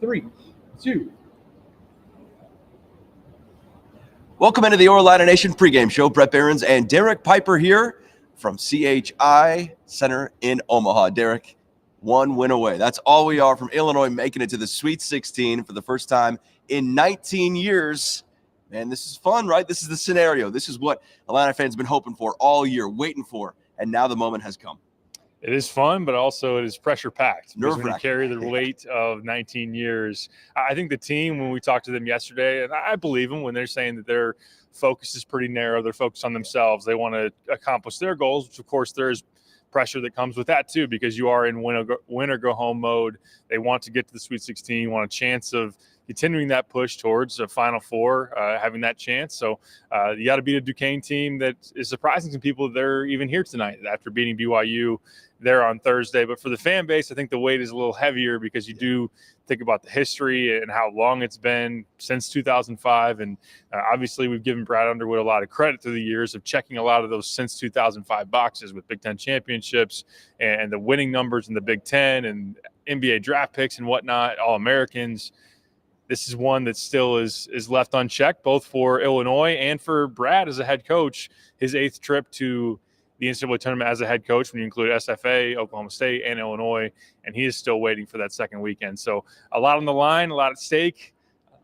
3, 2. Welcome into the Illini Nation pregame show. Bret Beherns and Derek Piper here from CHI Center in Omaha. Derek, one win away. That's all we are from Illinois making it to the Sweet 16 for the first time in 19 years. Man, this is fun, right? This is the scenario. This is what Illini fans have been hoping for all year, waiting for, and now the moment has come. It is fun, but also it is pressure-packed. Because when you Nerve-wracking. carry the weight of 19 years, I think the team, when we talked to them yesterday, and I believe them when they're saying that their focus is pretty narrow, they're focused on themselves. They want to accomplish their goals, which, of course, there's pressure that comes with that, too, because you are in win or go home mode. They want to get to the Sweet 16, want a chance of continuing that push towards a Final Four, having that chance. So you got to beat a Duquesne team that is surprising some people that they're even here tonight after beating BYU there on Thursday. But for the fan base, I think the weight is a little heavier because you do think about the history and how long it's been since 2005. And obviously we've given Brad Underwood a lot of credit through the years of checking a lot of those since 2005 boxes with Big Ten championships and the winning numbers in the Big Ten and NBA draft picks and whatnot, All-Americans. This is one that still is left unchecked, both for Illinois and for Brad as a head coach. His 8th trip to the NCAA tournament as a head coach, when you include SFA, Oklahoma State, and Illinois, and he is still waiting for that second weekend. So a lot on the line, a lot at stake,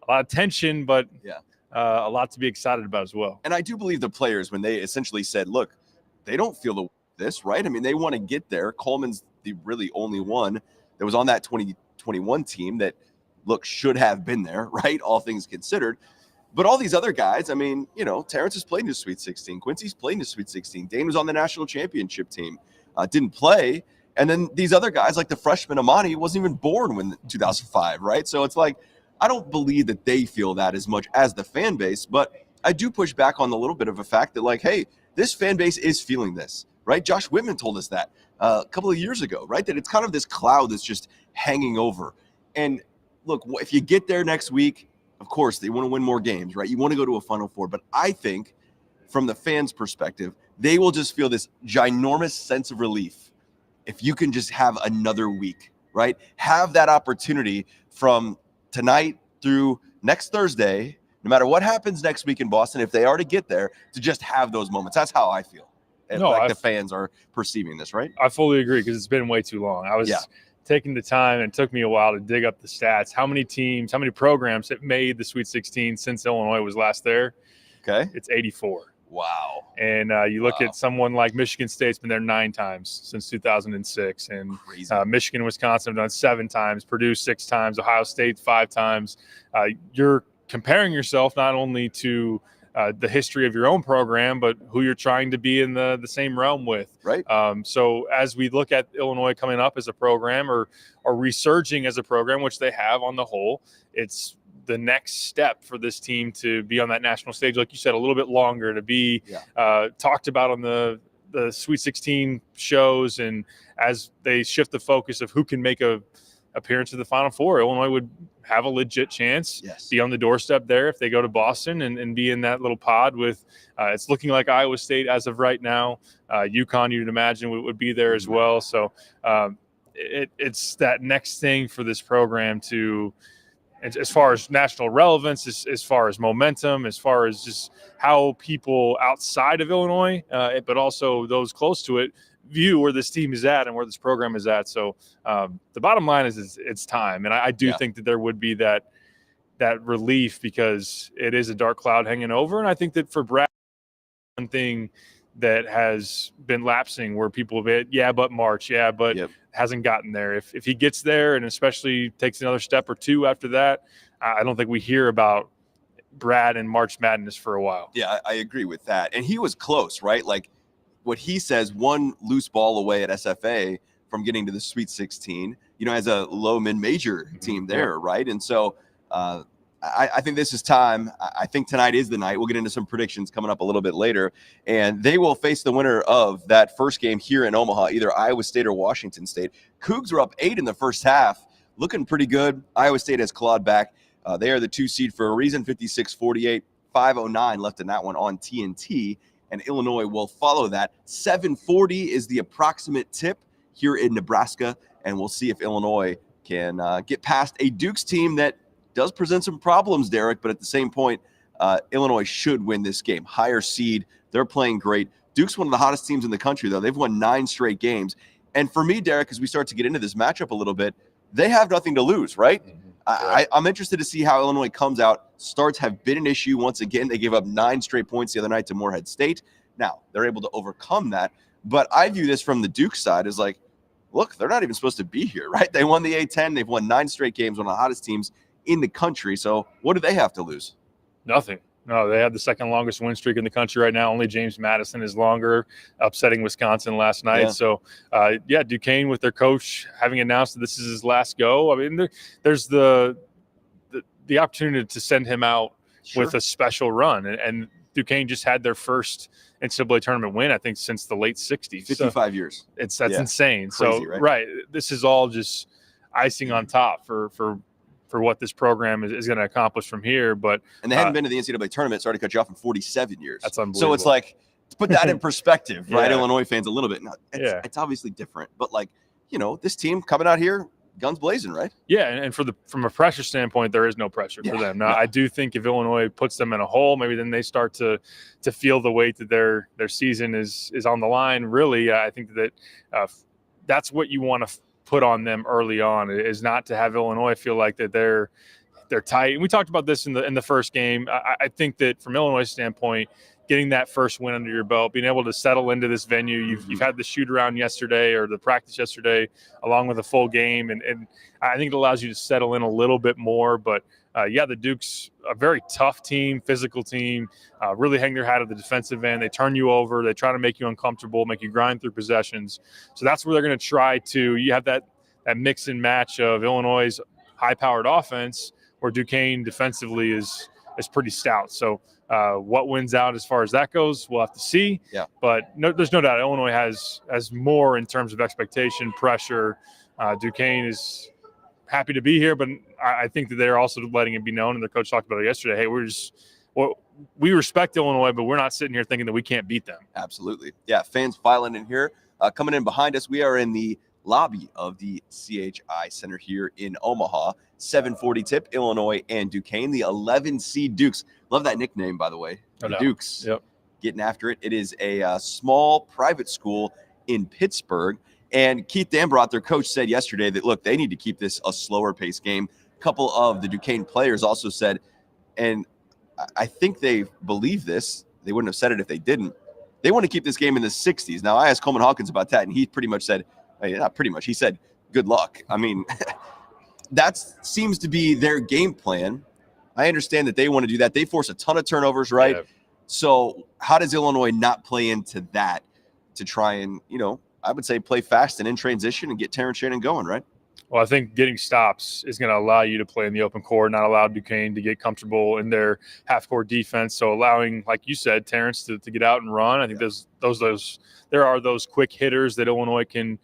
a lot of tension, but a lot to be excited about as well. And I do believe the players, when they essentially said, look, they don't feel this, right? I mean, they want to get there. Coleman's the really only one that was on that 2021 team that, look, should have been there, right? All things considered. But all these other guys, I mean, you know, Terrence has played in the Sweet 16. Quincy's played in the Sweet 16. Dane was on the national championship team, didn't play. And then these other guys, like the freshman Amani, wasn't even born when 2005, right? So it's like, I don't believe that they feel that as much as the fan base. But I do push back on the little bit of a fact that, like, hey, this fan base is feeling this, right? Josh Whitman told us that a couple of years ago, right? That it's kind of this cloud that's just hanging over. And look, if you get there next week, of course, they want to win more games, right? You want to go to a Final Four. But I think from the fans' perspective, they will just feel this ginormous sense of relief if you can just have another week, right? Have that opportunity from tonight through next Thursday, no matter what happens next week in Boston, if they are to get there, to just have those moments. That's how I feel. And the fans are perceiving this, right? I fully agree because it's been way too long. I was taking the time, and it took me a while to dig up the stats. How many teams, how many programs have made the Sweet 16 since Illinois was last there? Okay. It's 84. Wow. And you look at someone like Michigan State's been there 9 times since 2006. And Michigan and Wisconsin have done 7 times, Purdue 6 times, Ohio State 5 times. You're comparing yourself not only to the history of your own program, but who you're trying to be in the same realm with. Right. So as we look at Illinois coming up as a program or resurging as a program, which they have on the whole, it's the next step for this team to be on that national stage, like you said, a little bit longer, to be talked about on the Sweet 16 shows. And as they shift the focus of who can make a appearance of the Final Four, Illinois would have a legit chance, be on the doorstep there if they go to Boston and be in that little pod with it's looking like Iowa State as of right now. UConn, you'd imagine, would be there as well. So it's that next thing for this program to, as far as national relevance, as far as momentum, as far as just how people outside of Illinois, but also those close to it, view where this team is at and where this program is at. So the bottom line is it's time. And I do think that there would be that relief because it is a dark cloud hanging over. And I think that for Brad, one thing that has been lapsing where people have been, but March, hasn't gotten there. If he gets there and especially takes another step or two after that, I don't think we hear about Brad and March Madness for a while. Yeah, I agree with that. And he was close, right? Like, what he says, one loose ball away at SFA from getting to the Sweet 16, you know, as a low mid-major team there, right? And so I think this is time. I think tonight is the night. We'll get into some predictions coming up a little bit later. And they will face the winner of that first game here in Omaha, either Iowa State or Washington State. Cougs were up 8 in the first half, looking pretty good. Iowa State has clawed back. They are the 2 seed for a reason, 56-48, 5:09 left in that one on TNT. And Illinois will follow that. 7:40 is the approximate tip here in Nebraska, and we'll see if Illinois can get past a Duke's team that does present some problems, Derek, but at the same point, Illinois should win this game. Higher seed. They're playing great. Duke's one of the hottest teams in the country, though. They've won 9 straight games. And for me, Derek, as we start to get into this matchup a little bit, they have nothing to lose, right? I'm interested to see how Illinois comes out. Starts have been an issue once again. They gave up 9 straight points the other night to Morehead State. Now, they're able to overcome that. But I view this from the Duke side as like, look, they're not even supposed to be here, right? They won the A-10. They've won 9 straight games, one of the hottest teams in the country. So what do they have to lose? Nothing. No, they have the second longest win streak in the country right now. Only James Madison is longer, upsetting Wisconsin last night. Yeah. So, Duquesne with their coach having announced that this is his last go. I mean, there's the opportunity to send him out with a special run. And Duquesne just had their first NCAA tournament win, I think, since the late 60s. 55 years. That's insane. Crazy, so, right. This is all just icing on top for what this program is going to accomplish from here. And they hadn't been to the NCAA tournament, sorry to cut you off, in 47 years. That's unbelievable. So it's like, to put that in perspective, right? Illinois fans a little bit. Now, it's obviously different, but this team coming out here, guns blazing, right? Yeah, and from a pressure standpoint, there is no pressure for them. Now, I do think if Illinois puts them in a hole, maybe then they start to feel the weight that their season is on the line. Really, I think that that's what you want to put on them early on, is not to have Illinois feel like that they're tight. And we talked about this in the first game. I think that from Illinois' standpoint, getting that first win under your belt, being able to settle into this venue, you've had the shoot around yesterday or the practice yesterday, along with a full game, and I think it allows you to settle in a little bit more. But the Duke's a very tough team, physical team, really hang their hat at the defensive end. They turn you over. They try to make you uncomfortable, make you grind through possessions. So that's where they're going to try to. You have that mix and match of Illinois' high-powered offense, where Duquesne defensively is pretty stout. So what wins out as far as that goes, we'll have to see. Yeah. But there's no doubt Illinois has more in terms of expectation, pressure. Duquesne is happy to be here, but I think that they're also letting it be known, and their coach talked about it yesterday, hey, we respect Illinois, but we're not sitting here thinking that we can't beat them. Absolutely. Yeah, fans filing in here. Coming in behind us, we are in the lobby of the CHI Center here in Omaha. 7:40 tip, Illinois and Duquesne, the 11 seed Dukes. Love that nickname, by the way. The Dukes. Yep. Getting after it. It is a small private school in Pittsburgh. And Keith Dambrot, their coach, said yesterday that, look, they need to keep this a slower pace game. A couple of the Duquesne players also said, and I think they believe this, they wouldn't have said it if they didn't, they want to keep this game in the 60s. Now, I asked Coleman Hawkins about that, and he pretty much said, not pretty much, he said, good luck. I mean, that seems to be their game plan. I understand that they want to do that. They force a ton of turnovers, right? Yeah. So how does Illinois not play into that to try and, I would say play fast and in transition and get Terrence Shannon going, right? Well, I think getting stops is going to allow you to play in the open court, not allow Duquesne to get comfortable in their half-court defense. So allowing, like you said, Terrence to get out and run. I think there are those quick hitters that Illinois can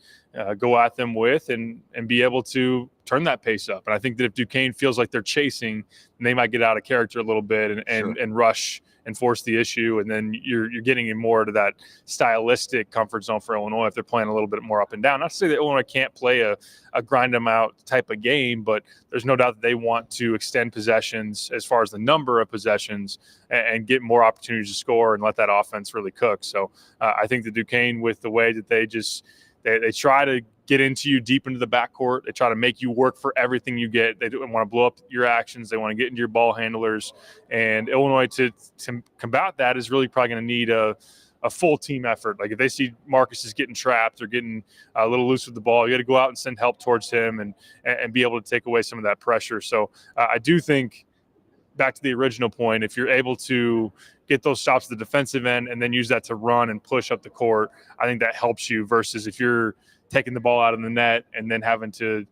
go at them with and be able to turn that pace up. And I think that if Duquesne feels like they're chasing, they might get out of character a little bit and rush and force the issue, and then you're getting in more to that stylistic comfort zone for Illinois if they're playing a little bit more up and down. Not to say that Illinois can't play a grind them out type of game, but there's no doubt that they want to extend possessions as far as the number of possessions and get more opportunities to score and let that offense really cook. So I think the Duquesne, with the way that they try to get into you deep into the backcourt. They try to make you work for everything you get. They want to blow up your actions. They want to get into your ball handlers. And Illinois, to combat that, is really probably going to need a full team effort. Like if they see Marcus is getting trapped or getting a little loose with the ball, you got to go out and send help towards him and be able to take away some of that pressure. So I do think, back to the original point, if you're able to get those stops at the defensive end and then use that to run and push up the court, I think that helps you, versus if you're taking the ball out of the net and then having to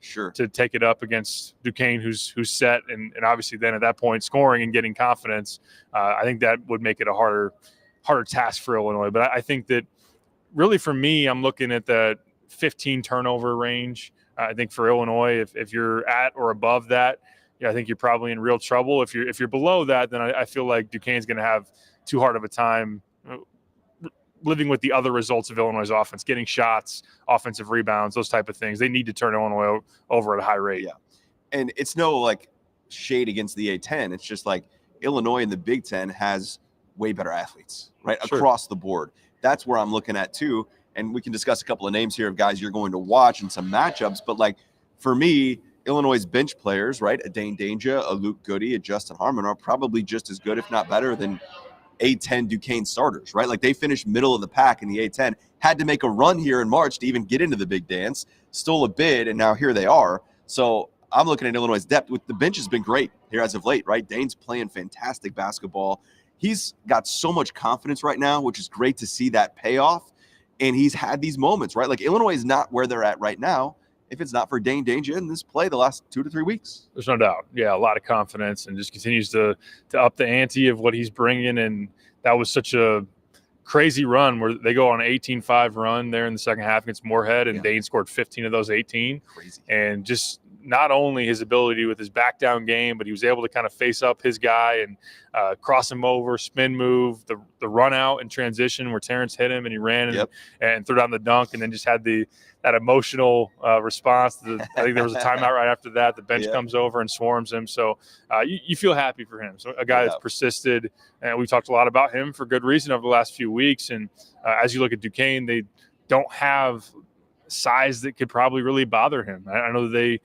take it up against Duquesne, who's set, and obviously then at that point scoring and getting confidence. I think that would make it a harder task for Illinois. But I think that really for me, I'm looking at the 15 turnover range. I think for Illinois, if you're at or above that, I think you're probably in real trouble. If you're below that, then I feel like Duquesne's going to have too hard of a time living with the other results of Illinois' offense, getting shots, offensive rebounds, those type of things. They need to turn Illinois over at a high rate. Yeah. And it's no like shade against the A-10. It's just like Illinois in the Big Ten has way better athletes, right? Sure. Across the board. That's where I'm looking at too. And we can discuss a couple of names here of guys you're going to watch and some matchups. But like for me, Illinois' bench players, right? A Dane Danger, a Luke Goody, a Justin Harmon are probably just as good, if not better, than A-10 Duquesne starters, right? Like they finished middle of the pack in the A-10, had to make a run here in March to even get into the big dance, stole a bid, and now here they are. So I'm looking at Illinois' depth. With the bench has been great here as of late, right? Dane's playing fantastic basketball. He's got so much confidence right now, which is great to see that payoff. And he's had these moments, right? Like Illinois is not where they're at right now if it's not for Dane Danger in this play the last 2 to 3 weeks. There's no doubt. Yeah, a lot of confidence and just continues to up the ante of what he's bringing. And that was such a crazy run where they go on an 18-5 run there in the second half against Moorhead, and Dane scored 15 of those 18. Crazy. And just not only his ability with his back down game, but he was able to kind of face up his guy and cross him over, spin move, the run out in transition where Terrence hit him and he ran and threw down the dunk, and then just had that emotional response. I think there was a timeout right after that. The bench comes over and swarms him. So you feel happy for him. So a guy that's persisted, and we talked a lot about him for good reason over the last few weeks. And as you look at Duquesne, they don't have size that could probably really bother him. I know they,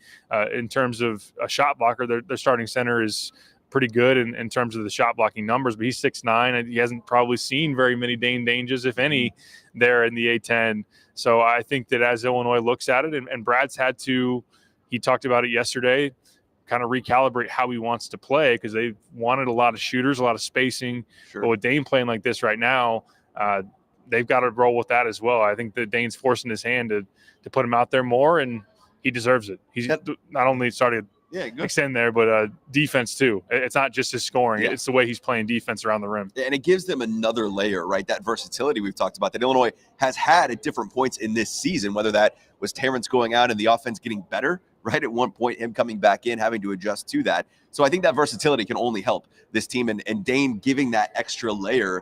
in terms of a shot blocker, their starting center is pretty good in terms of the shot blocking numbers, but he's 6'9", and he hasn't probably seen very many Dane Dangers, if any, there in the A-10. So I think that as Illinois looks at it, and Brad's had to, he talked about it yesterday, kind of recalibrate how he wants to play, because they've wanted a lot of shooters, a lot of spacing. Sure. But with Dane playing like this right now, they've got to roll with that as well. I think that Dane's forcing his hand to put him out there more, and he deserves it. He's not only started extend there, but defense too. It's not just his scoring. It's the way he's playing defense around the rim. And it gives them another layer, right? That versatility we've talked about that Illinois has had at different points in this season, whether that was Terrence going out and the offense getting better, right? At one point, him coming back in, having to adjust to that. So I think that versatility can only help this team, and Dane giving that extra layer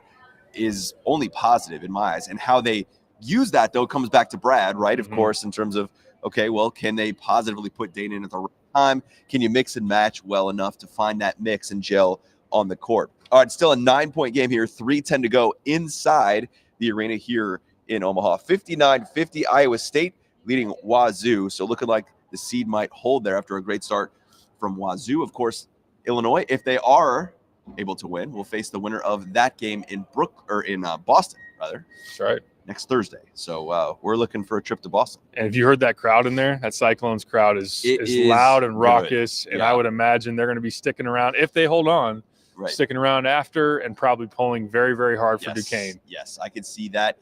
is only positive in my eyes. And how they use that, though, comes back to Brad, right? Of course, in terms of, okay, well, can they positively put Dane in at the right time? Can you mix and match well enough to find that mix and gel on the court? All right, still a 9-point game here, 3:10 to go inside the arena here in Omaha. 59-50, Iowa State leading Wazoo. So looking like the seed might hold there after a great start from Wazoo. Of course, Illinois, if they are able to win, will face the winner of that game in Boston, rather. That's right. Next Thursday. So we're looking for a trip to Boston. And have you heard that crowd in there? That Cyclones crowd is loud and raucous. Good. And I would imagine they're going to be sticking around, if they hold on, sticking around after, and probably pulling very, very hard for Duquesne. Yes, I could see that.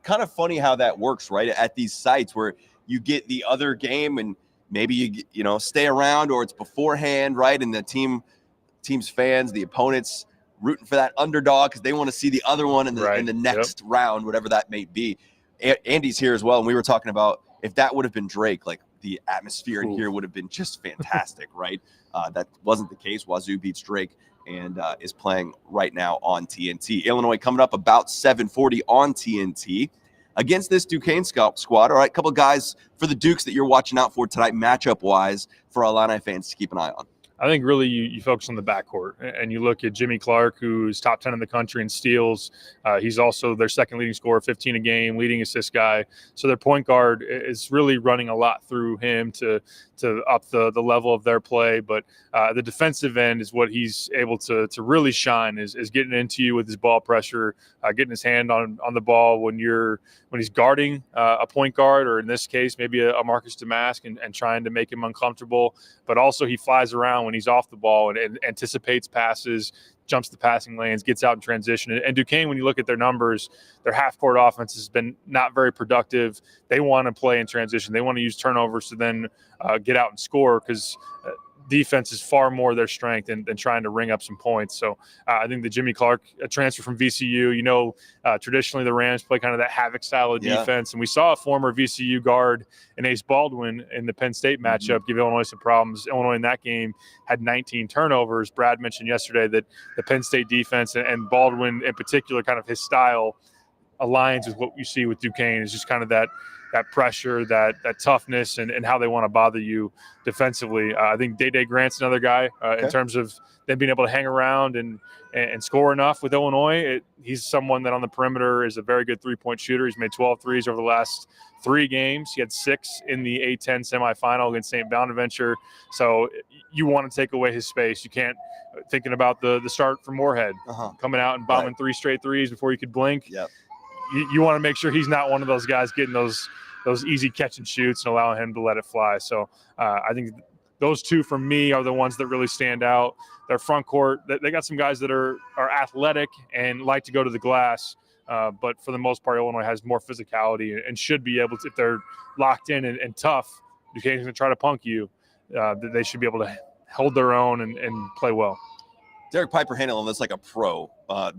Kind of funny how that works, right? At these sites where you get the other game and maybe you stay around, or it's beforehand, right? And the team's fans, the opponents, rooting for that underdog because they want to see the other one in the next round, whatever that may be. Andy's here as well, and we were talking about if that would have been Drake, like the atmosphere in here would have been just fantastic, right? That wasn't the case. Wazoo beats Drake and is playing right now on TNT. Illinois coming up about 7:40 on TNT against this Duquesne squad. All right, a couple of guys for the Dukes that you're watching out for tonight, matchup-wise, for Illini fans to keep an eye on. I think really you focus on the backcourt, and you look at Jimmy Clark, who's top 10 in the country in steals. He's also their second leading scorer, 15 a game, leading assist guy. So their point guard is really running a lot through him to up the level of their play. But the defensive end is what he's able to really shine, is getting into you with his ball pressure, getting his hand on the ball when he's guarding a point guard, or in this case, maybe a Marcus Damask, and trying to make him uncomfortable. But also he flies around when he's off the ball and anticipates passes, jumps the passing lanes, gets out in transition. And Duquesne, when you look at their numbers, their half-court offense has been not very productive. They want to play in transition. They want to use turnovers to then get out and score, because defense is far more their strength than trying to ring up some points. So I think the Jimmy Clark, a transfer from VCU, traditionally the Rams play kind of that havoc style of defense. And we saw a former VCU guard in Ace Baldwin in the Penn State matchup give Illinois some problems. Illinois in that game had 19 turnovers. Brad mentioned yesterday that the Penn State defense and Baldwin in particular, kind of his style, aligns with what you see with Duquesne. Is just kind of that pressure, that toughness, and how they want to bother you defensively. I think Day Grant's another guy in terms of them being able to hang around and score enough with Illinois. He's someone that on the perimeter is a very good three-point shooter. He's made 12 threes over the last 3 games. He had 6 in the A-10 semifinal against St. Bonaventure. So you want to take away his space. You can't, thinking about the start for Moorhead, coming out and bombing 3 straight threes before you could blink. Yep. You want to make sure he's not one of those guys getting those easy catch and shoots and allowing him to let it fly. So I think those 2 for me are the ones that really stand out. Their front court, they got some guys that are athletic and like to go to the glass. But for the most part, Illinois has more physicality and should be able to, if they're locked in and tough, Duquesne's going to try to punk you. They should be able to hold their own and play well. Derek Piper handling this like a pro.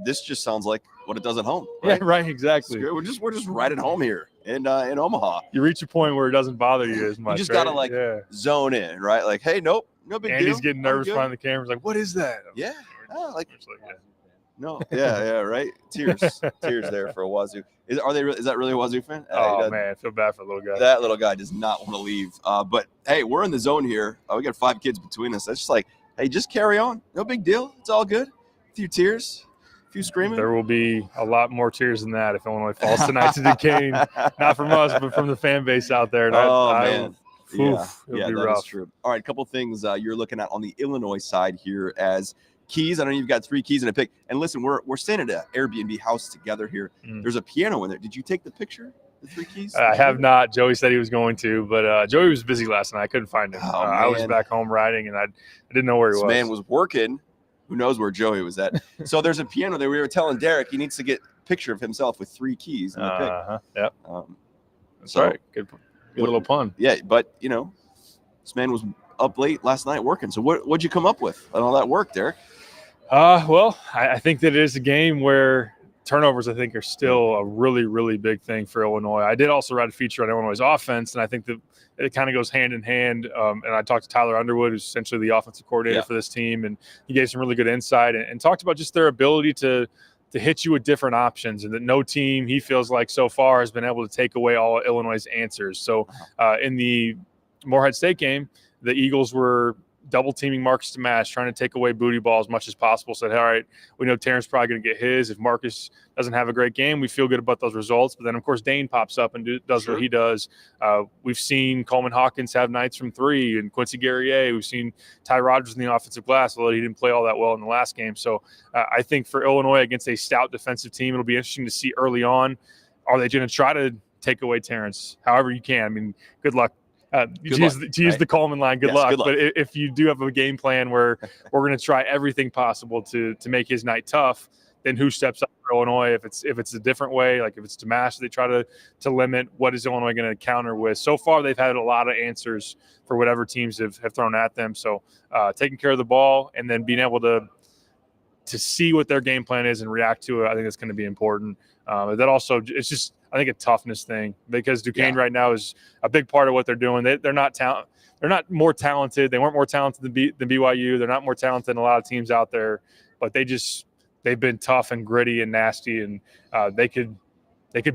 This just sounds like what it does at home. Right? Yeah, right, exactly. We're just right at home here in Omaha. You reach a point where it doesn't bother you as much. You just gotta zone in, right? Like, hey, nope, no big deal. Andy's getting nervous behind the camera. He's like, "What is that?" Yeah, no, yeah, right. Tears there for a Wazoo. Is that really a Wazoo fan? Oh man, I feel bad for the little guy. That little guy does not want to leave. But hey, we're in the zone here. We got 5 kids between us. That's just like, hey, just carry on. No big deal. It's all good. A few tears, a few screaming. There will be a lot more tears than that if Illinois falls tonight to Duquesne. Not from us, but from the fan base out there. And man. It'll be that rough. is true. All right, a couple things you're looking at on the Illinois side here as keys. I know you've got 3 keys and a pick. And listen, we're staying at an Airbnb house together here. There's a piano in there. Did you take the picture? The 3 keys? I have not. Joey said he was going to, but Joey was busy last night. I couldn't find him. I was back home riding, and I didn't know where he was. This man was working. Who knows where Joey was at? So there's a piano there. We were telling Derek he needs to get a picture of himself with 3 keys and a pick. Yep. That's right. Good little pun. Yeah, but, this man was up late last night working. So what'd you come up with on all that work, Derek? Well, I think that it is a game where turnovers, I think, are still a really, really big thing for Illinois. I did also write a feature on Illinois' offense, and I think that it kind of goes hand in hand. And I talked to Tyler Underwood, who's essentially the offensive coordinator for this team, and he gave some really good insight and talked about just their ability to hit you with different options, and that no team, he feels like, so far has been able to take away all Illinois' answers. So in the Moorhead State game, the Eagles were double teaming Marcus Damash, trying to take away booty ball as much as possible. Said, all right, we know Terrence probably going to get his. If Marcus doesn't have a great game, we feel good about those results. But then, of course, Dane pops up and does what he does. We've seen Coleman Hawkins have nights from 3, and Quincy Guerrier. We've seen Ty Rogers in the offensive glass, although he didn't play all that well in the last game. So I think for Illinois against a stout defensive team, it'll be interesting to see early on, are they going to try to take away Terrence however you can? I mean, good luck. To use the Coleman line, good luck. But if you do have a game plan where we're going to try everything possible to make his night tough, then who steps up for Illinois? If it's a different way, like if it's Damash, they try to limit, what is Illinois going to counter with? So far, they've had a lot of answers for whatever teams have thrown at them. So taking care of the ball and then being able to see what their game plan is and react to it, I think that's going to be important. That also, it's just, I think, a toughness thing, because Duquesne right now is a big part of what they're doing. They're not more talented. They weren't more talented than BYU. They're not more talented than a lot of teams out there, but they've been tough and gritty and nasty, and they could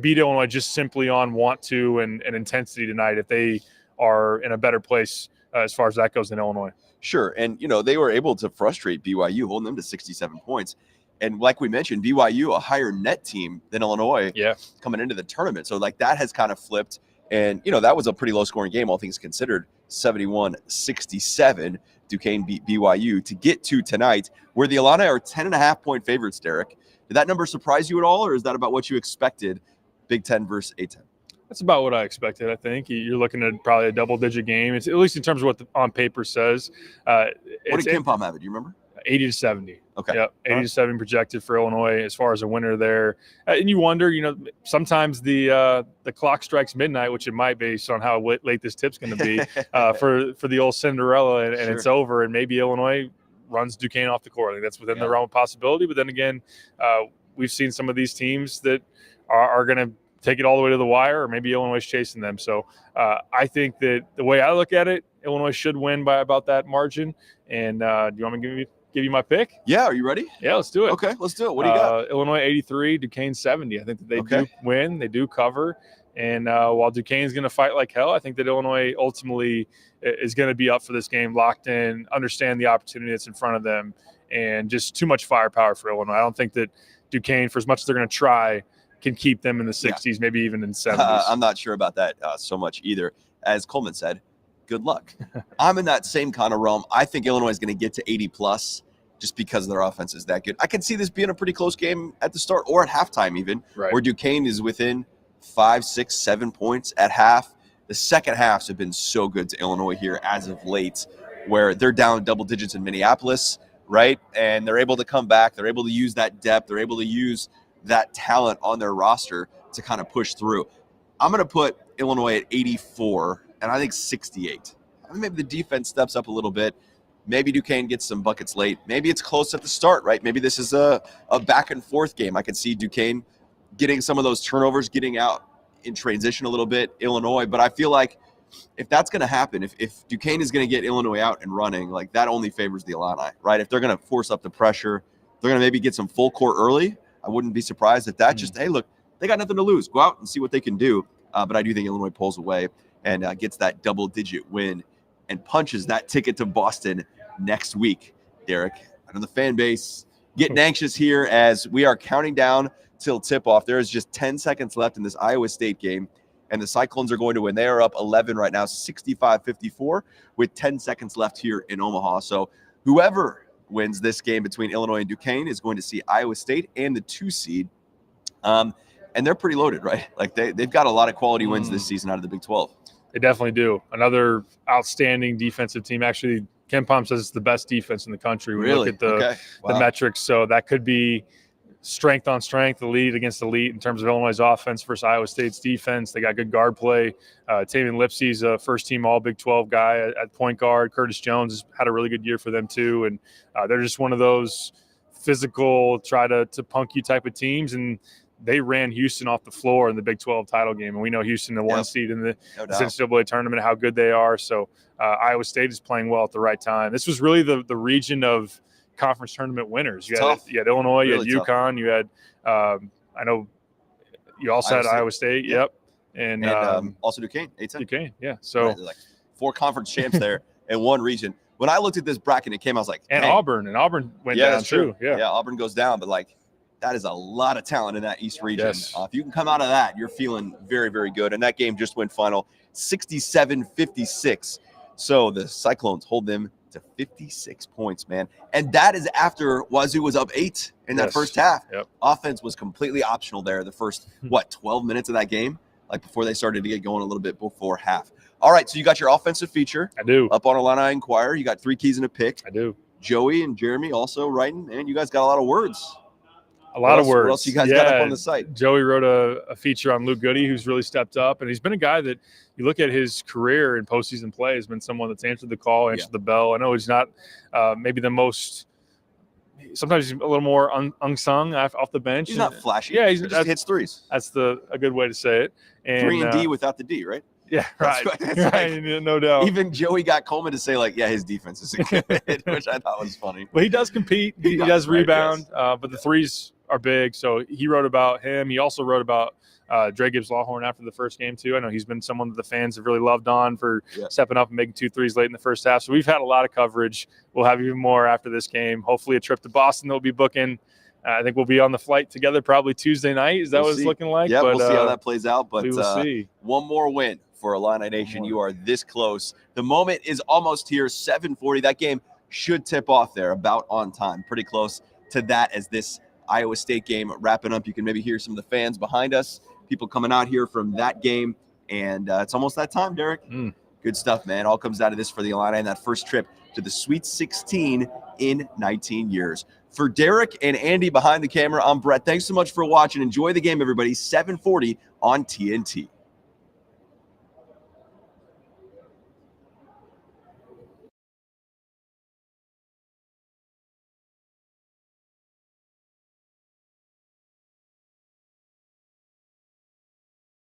beat Illinois just simply on want to and intensity tonight if they are in a better place as far as that goes in Illinois. Sure, and they were able to frustrate BYU, holding them to 67 points. And like we mentioned, BYU, a higher net team than Illinois coming into the tournament. So like that has kind of flipped. And, that was a pretty low scoring game, all things considered, 71-67. Duquesne beat BYU to get to tonight, where the Illini are 10.5-point favorites, Derek. Did that number surprise you at all, or is that about what you expected, Big Ten versus A-10? That's about what I expected, I think. You're looking at probably a double-digit game, it's, at least in terms of what on paper says. What did Kim Pom have it? Do you remember? 80-70. Okay. Yep. 80-70 projected for Illinois as far as a winner there. And you wonder, sometimes the clock strikes midnight, which it might based on how late this tip's going to be for the old Cinderella, and it's over, and maybe Illinois runs Duquesne off the court. I think that's within the realm of possibility. But then again, we've seen some of these teams that are going to take it all the way to the wire, or maybe Illinois is chasing them. So I think that the way I look at it, Illinois should win by about that margin. And do you want me to give you give you my pick? Yeah, are you ready? Yeah, let's do it. Okay, let's do it. What do you got? Illinois 83, Duquesne 70. I think that they do win. They do cover. And while Duquesne's going to fight like hell, I think that Illinois ultimately is going to be up for this game, locked in, understand the opportunity that's in front of them, and just too much firepower for Illinois. I don't think that Duquesne, for as much as they're going to try, can keep them in the 60s, maybe even in 70s. I'm not sure about that so much either. As Coleman said, good luck. I'm in that same kind of realm. I think Illinois is going to get to 80+ just because their offense is that good. I can see this being a pretty close game at the start or at halftime even, where Duquesne is within 5, 6, 7 points at half. The second halves have been so good to Illinois here as of late, where they're down double digits in Minneapolis, right? And they're able to come back. They're able to use that depth. They're able to use that talent on their roster to kind of push through. I'm going to put Illinois at 84, and I think 68. I mean, maybe the defense steps up a little bit. Maybe Duquesne gets some buckets late. Maybe it's close at the start, right? Maybe this is a back and forth game. I could see Duquesne getting some of those turnovers, getting out in transition a little bit, Illinois. But I feel like if that's going to happen, if Duquesne is going to get Illinois out and running, like that only favors the Illini, right? If they're going to force up the pressure, they're going to maybe get some full court early. I wouldn't be surprised at that. Just, hey, look, they got nothing to lose. Go out and see what they can do. But I do think Illinois pulls away and gets that double-digit win and punches that ticket to Boston next week, Derek. I know the fan base getting anxious here as we are counting down till tip-off. There is just 10 seconds left in this Iowa State game, and the Cyclones are going to win. They are up 11 right now, 65-54, with 10 seconds left here in Omaha. So whoever wins this game between Illinois and Duquesne is going to see Iowa State and the 2 seed. And they're pretty loaded, right? Like they've got a lot of quality wins this season out of the Big 12. They definitely do. Another outstanding defensive team. Actually, Ken Palm says it's the best defense in the country. We look at the metrics. So that could be strength on strength, elite against elite in terms of Illinois' offense versus Iowa State's defense. They got good guard play. Tavian Lipsey's a first-team All-Big 12 guy at point guard. Curtis Jones has had a really good year for them too. And they're just one of those physical, try to punk you type of teams. And they ran Houston off the floor in the Big 12 title game. And we know Houston, the 1 seed in the NCAA tournament, how good they are. So Iowa State is playing well at the right time. This was really the region of conference tournament winners. You had Illinois, you had UConn, you had I know you also had Iowa State. Yep. And also Duquesne, 8-10. Duquesne, yeah. So like 4 conference champs there in one region. When I looked at this bracket, it came, I was like, and Auburn went down too. Yeah, Auburn goes down, but like that is a lot of talent in that East region. Yes. If you can come out of that, you're feeling very, very good. And that game just went final 67-56. So the Cyclones hold them to 56 points, man. And that is after Wazoo was up 8 in that first half. Yep. Offense was completely optional there the first, 12 minutes of that game, like before they started to get going a little bit before half. All right, so you got your offensive feature. I do. Up on Illini Inquirer. You got 3 keys and a pick. I do. Joey and Jeremy also writing, and you guys got a lot of words. A lot of words. What else you guys got up on the site? Joey wrote a feature on Luke Goody, who's really stepped up, and he's been a guy that you look at his career in postseason play has been someone that's answered the call, answered the bell. I know he's not maybe the most. Sometimes he's a little more unsung off the bench. He's not flashy. Yeah, he just hits threes. That's a good way to say it. And 3 and D without the D, right? Yeah, right. Like, no doubt. Even Joey got Coleman to say, like, yeah, his defense is good, which I thought was funny. Well, he does compete. He does rebound, but the threes are big. So he wrote about him. He also wrote about Dre Gibbs-Lawhorn after the first game, too. I know he's been someone that the fans have really loved on for stepping up and making 2 threes late in the first half. So we've had a lot of coverage. We'll have even more after this game. Hopefully a trip to Boston they'll be booking. I think we'll be on the flight together probably Tuesday night. Is that what it's looking like? Yeah, we'll see how that plays out. But we will see. One more win for Illini Nation. You are this close. The moment is almost here, 7:40. That game should tip off there about on time. Pretty close to that as this Iowa State game wrapping up. You can maybe hear some of the fans behind us, people coming out here from that game. And it's almost that time, Derek. Good stuff, man. All comes out of this for the Illini and that first trip to the Sweet 16 in 19 years. For Derek and Andy behind the camera, I'm Bret. Thanks so much for watching. Enjoy the game, everybody. 7:40 on TNT.